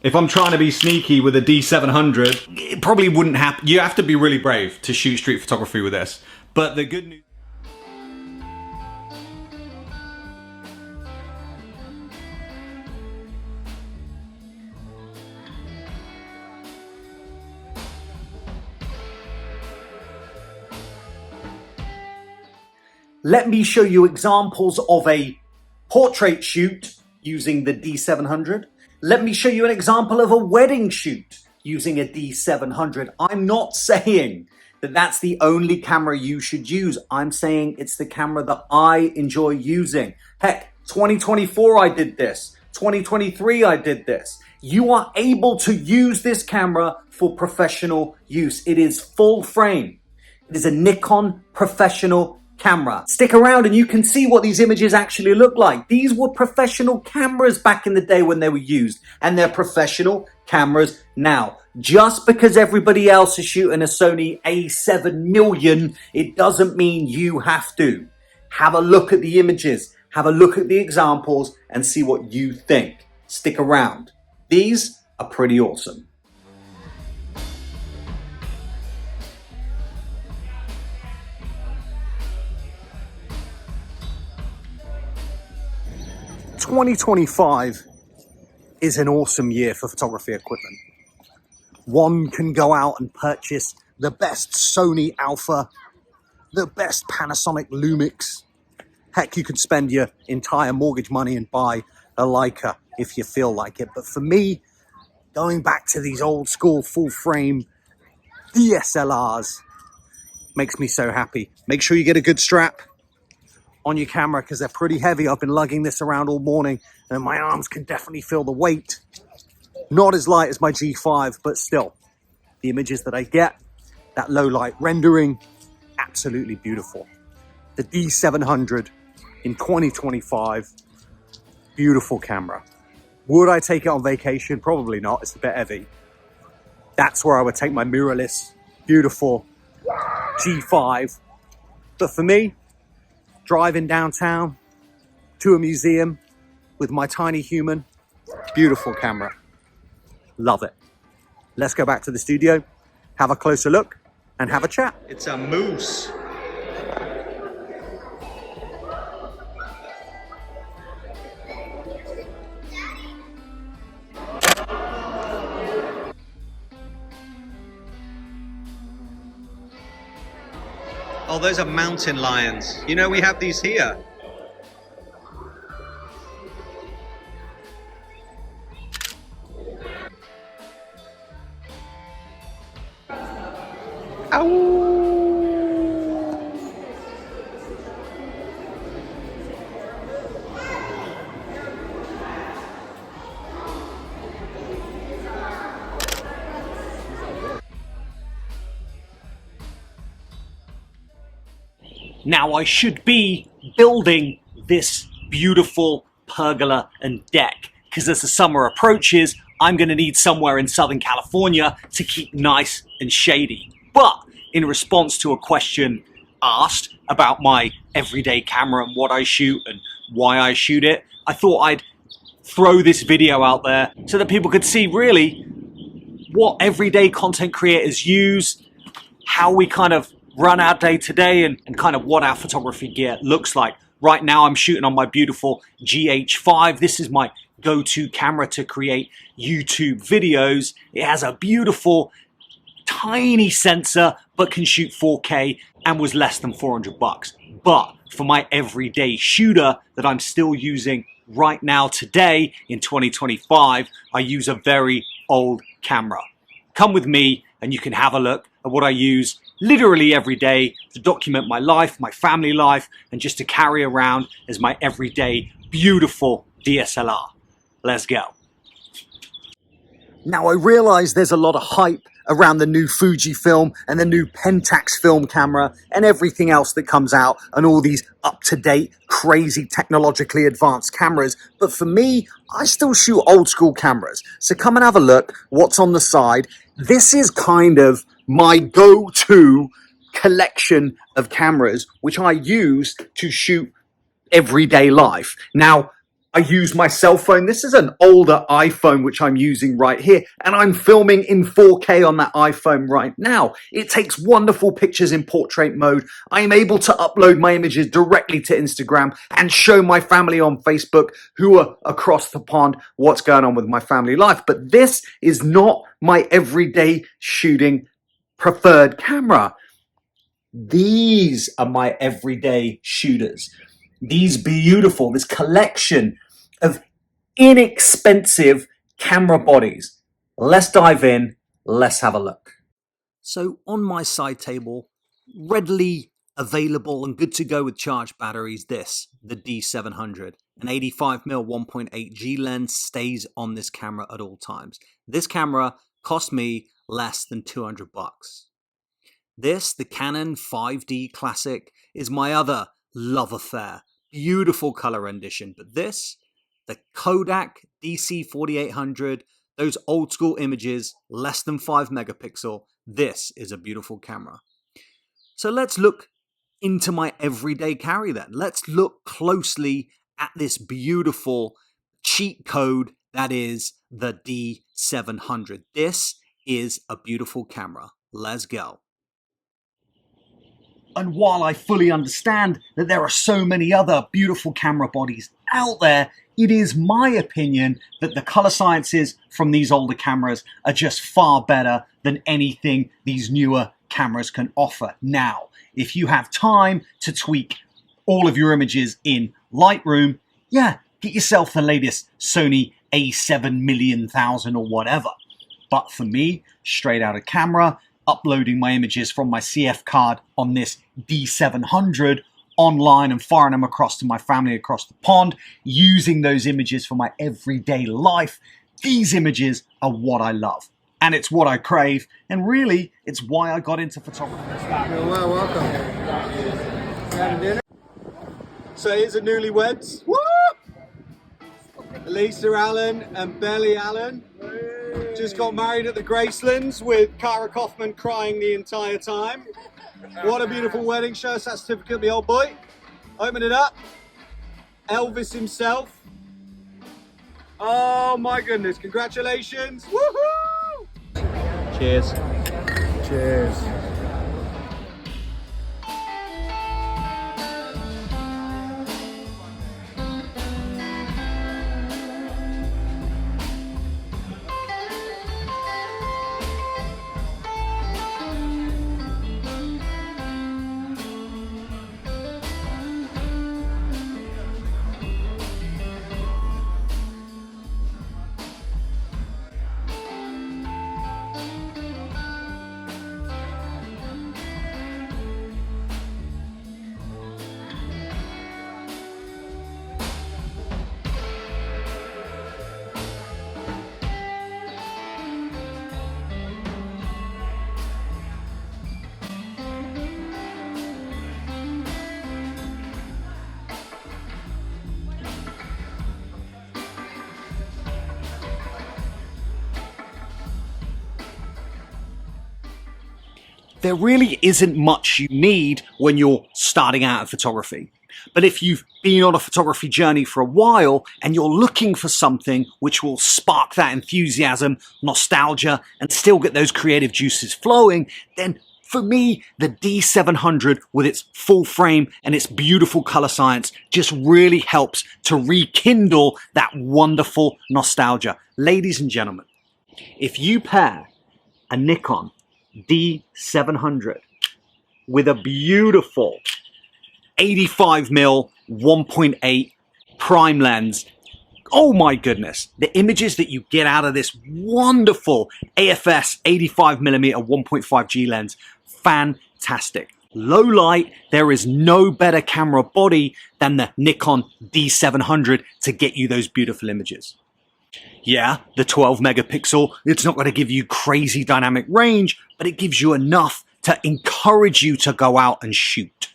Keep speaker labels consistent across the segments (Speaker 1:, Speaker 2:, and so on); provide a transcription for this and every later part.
Speaker 1: If I'm trying to be sneaky with a D700, it probably wouldn't happen. You have to be really brave to shoot street photography with this. But the good news...
Speaker 2: Let me show you examples of a portrait shoot using the D700. Let me show you an example of a wedding shoot using a D700. I'm not saying that that's the only camera you should use. I'm saying it's the camera that I enjoy using. Heck, 2024 I did this. 2023 I did this. You are able to use this camera for professional use. It is full frame. It is a Nikon professional camera. Stick around and you can see what these images actually look like. These were professional cameras back in the day when they were used, and they're professional cameras now. Just because everybody else is shooting a Sony A7 million, it doesn't mean you have to. Have a look at the images, have a look at the examples, and see what you think. Stick around. These are pretty awesome. "2025 is an awesome year for photography equipment. One can go out and purchase the best Sony Alpha, the best Panasonic Lumix. Heck, you could spend your entire mortgage money and buy a Leica if you feel like it. But for me, going back to these old school full frame DSLRs makes me so happy. Make sure you get a good strap on your camera because they're pretty heavy. I've been lugging this around all morning and my arms can definitely feel the weight. Not as light as my G5, but still, the images that I get, that low light rendering, absolutely beautiful. The D700 in 2025, beautiful camera. Would I take it on vacation? Probably not, it's a bit heavy. That's where I would take my mirrorless, beautiful G5. But for me, driving downtown to a museum with my tiny human, beautiful camera. Love it. Let's go back to the studio, have a closer look, and have a chat.
Speaker 1: It's a moose. Oh, those are mountain lions. You know, we have these here. Ow!
Speaker 2: Now I should be building this beautiful pergola and deck because as the summer approaches, I'm going to need somewhere in Southern California to keep nice and shady. But in response to a question asked about my everyday camera and what I shoot and why I shoot it, I thought I'd throw this video out there so that people could see really what everyday content creators use, how we kind of run our day to day, and kind of what our photography gear looks like. Right now I'm shooting on my beautiful GH5. This is my go-to camera to create YouTube videos. It has a beautiful tiny sensor but can shoot 4K and was less than 400 bucks. But for my everyday shooter that I'm still using right now today in 2025, I use a very old camera. Come with me and you can have a look at what I use literally every day to document my life, my family life, and just to carry around as my everyday beautiful DSLR. Let's go. Now I realize there's a lot of hype around the new Fujifilm and the new Pentax film camera and everything else that comes out and all these up-to-date, crazy, technologically advanced cameras. But for me, I still shoot old school cameras. So come and have a look what's on the side. This is kind of my go-to collection of cameras, which I use to shoot everyday life. Now, I use my cell phone. This is an older iPhone, which I'm using right here, and I'm filming in 4K on that iPhone right now. It takes wonderful pictures in portrait mode. I am able to upload my images directly to Instagram and show my family on Facebook who are across the pond what's going on with my family life. But this is not my everyday shooting preferred camera. These are my everyday shooters. These beautiful, this collection of inexpensive camera bodies. Let's dive in. Let's have a look. So on my side table, readily available and good to go with charged batteries, the D700. An 85mm 1.8G lens stays on this camera at all times. This camera cost me less than 200 bucks. The Canon 5D Classic, is my other love affair. Beautiful color rendition. But the Kodak DC4800, those old school images, less than 5 megapixel, this is a beautiful camera. So let's look into my everyday carry then. Let's look closely at this beautiful cheat code that is the D700. This is a beautiful camera. Let's go. And while I fully understand that there are so many other beautiful camera bodies out there, it is my opinion that the color sciences from these older cameras are just far better than anything these newer cameras can offer. Now, if you have time to tweak all of your images in Lightroom, yeah, get yourself the latest Sony A7 million thousand or whatever. But for me, straight out of camera, uploading my images from my CF card on this D700 online and firing them across to my family across the pond, using those images for my everyday life. These images are what I love, and it's what I crave, and really, it's why I got into photography.
Speaker 3: You're well welcome. Having dinner? So here's the newlyweds. Woo! Elisa Allen and Belly Allen. Just got married at the Gracelands with Cara Kaufman crying the entire time. What a beautiful wedding. Show us that certificate, the old boy. Open it up. Elvis himself. Oh my goodness, congratulations. Woohoo!
Speaker 1: Cheers.
Speaker 3: Cheers.
Speaker 2: There really isn't much you need when you're starting out in photography. But if you've been on a photography journey for a while and you're looking for something which will spark that enthusiasm, nostalgia, and still get those creative juices flowing, then for me, the D700 with its full frame and its beautiful color science just really helps to rekindle that wonderful nostalgia. Ladies and gentlemen, if you pair a Nikon D700 with a beautiful 85mm 1.8 prime lens, oh my goodness, the images that you get out of this wonderful AFS 85mm 1.5G lens, fantastic. Low light, there is no better camera body than the Nikon D700 to get you those beautiful images. Yeah, the 12 megapixel, it's not going to give you crazy dynamic range, but it gives you enough to encourage you to go out and shoot.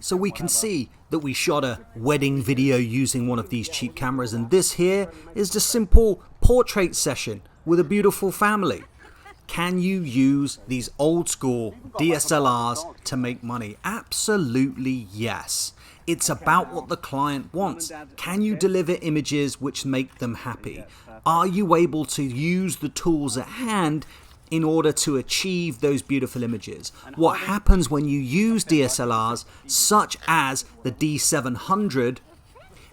Speaker 2: So we can see that we shot a wedding video using one of these cheap cameras, and this here is the simple portrait session with a beautiful family. Can you use these old school DSLRs to make money? Absolutely yes. It's about what the client wants. Can you deliver images which make them happy? Are you able to use the tools at hand in order to achieve those beautiful images? What happens when you use DSLRs such as the D700,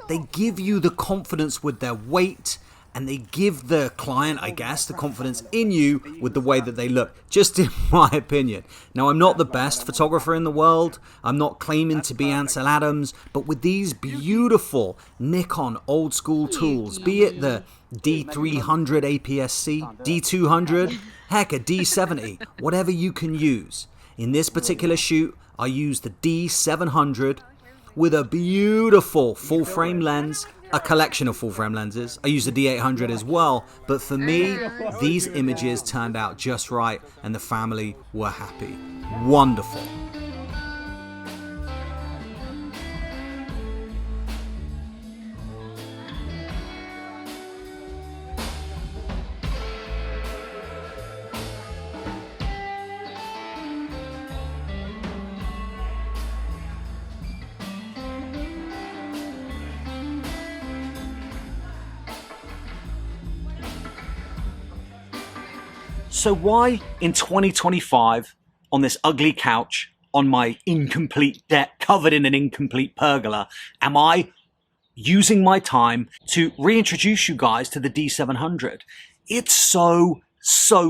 Speaker 2: they give you the confidence with their weight, and they give the client, I guess, the confidence in you with the way that they look, just in my opinion. Now, I'm not the best photographer in the world. I'm not claiming to be Ansel Adams, but with these beautiful Nikon old school tools, be it the D300 APS-C, D200, heck, a D70, whatever you can use. In this particular shoot, I used the D700 with a beautiful full frame lens, a collection of full frame lenses. I used the D800 as well, but for me, these images turned out just right and the family were happy. Wonderful. So why in 2025 on this ugly couch on my incomplete deck covered in an incomplete pergola am I using my time to reintroduce you guys to the D700? It's so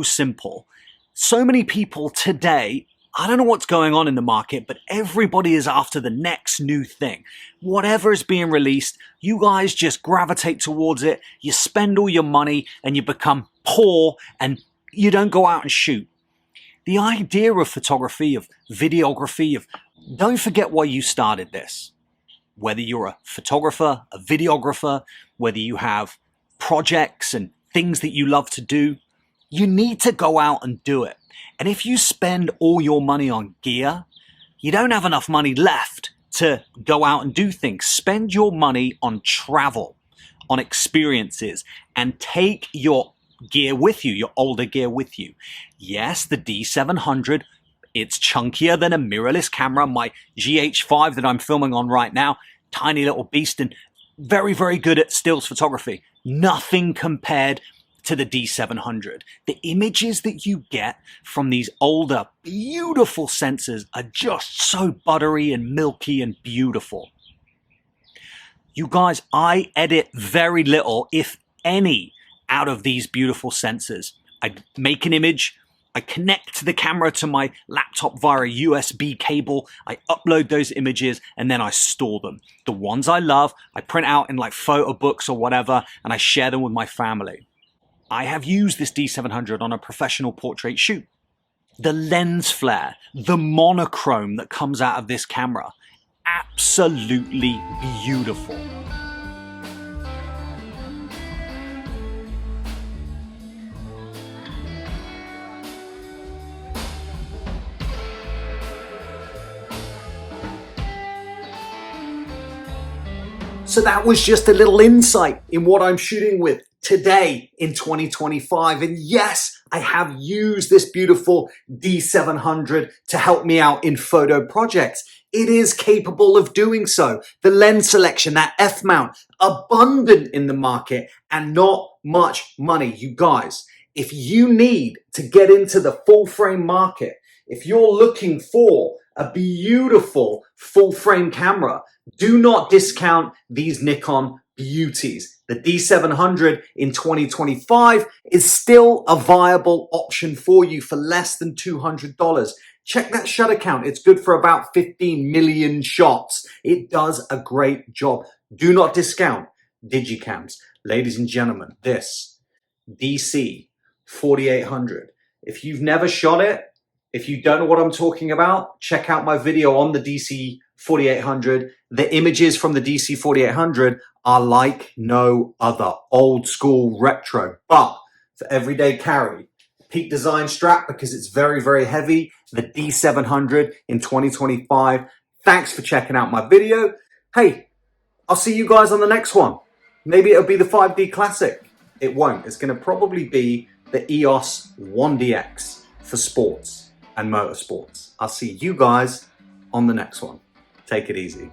Speaker 2: simple. So many people today, I don't know what's going on in the market, but everybody is after the next new thing. Whatever is being released, you guys just gravitate towards it. You spend all your money and you become poor and you don't go out and shoot. The idea of photography, of videography, don't forget why you started this. Whether you're a photographer, a videographer, whether you have projects and things that you love to do, you need to go out and do it. And if you spend all your money on gear, you don't have enough money left to go out and do things. Spend your money on travel, on experiences, and take your gear with you, your older gear with you. Yes, the D700, it's chunkier than a mirrorless camera. My GH5 that I'm filming on right now, tiny little beast and very good at stills photography. Nothing compared to the D700. The images that you get from these older, beautiful sensors are just so buttery and milky and beautiful. You guys, I edit very little, if any, out of these beautiful sensors. I make an image, I connect the camera to my laptop via a USB cable, I upload those images, and then I store them. The ones I love, I print out in like photo books or whatever, and I share them with my family. I have used this D700 on a professional portrait shoot. The lens flare, the monochrome that comes out of this camera, absolutely beautiful. So that was just a little insight in what I'm shooting with today in 2025. And yes, I have used this beautiful D700 to help me out in photo projects. It is capable of doing so. The lens selection, that F-mount, abundant in the market and not much money. You guys, if you need to get into the full frame market, if you're looking for a beautiful full frame camera, do not discount these Nikon beauties. The D700 in 2025 is still a viable option for you for less than $200. Check that shutter count. It's good for about 15 million shots. It does a great job. Do not discount digicams. Ladies and gentlemen, this DC 4800. If you've never shot it, if you don't know what I'm talking about, check out my video on the DC 4800. The images from the DC 4800 are like no other. Old school retro, but for everyday carry. Peak design strap because it's very heavy. The D700 in 2025. Thanks for checking out my video. Hey, I'll see you guys on the next one. Maybe it'll be the 5D Classic. It won't. It's going to probably be the EOS 1DX for sports and motorsports. I'll see you guys on the next one. Take it easy.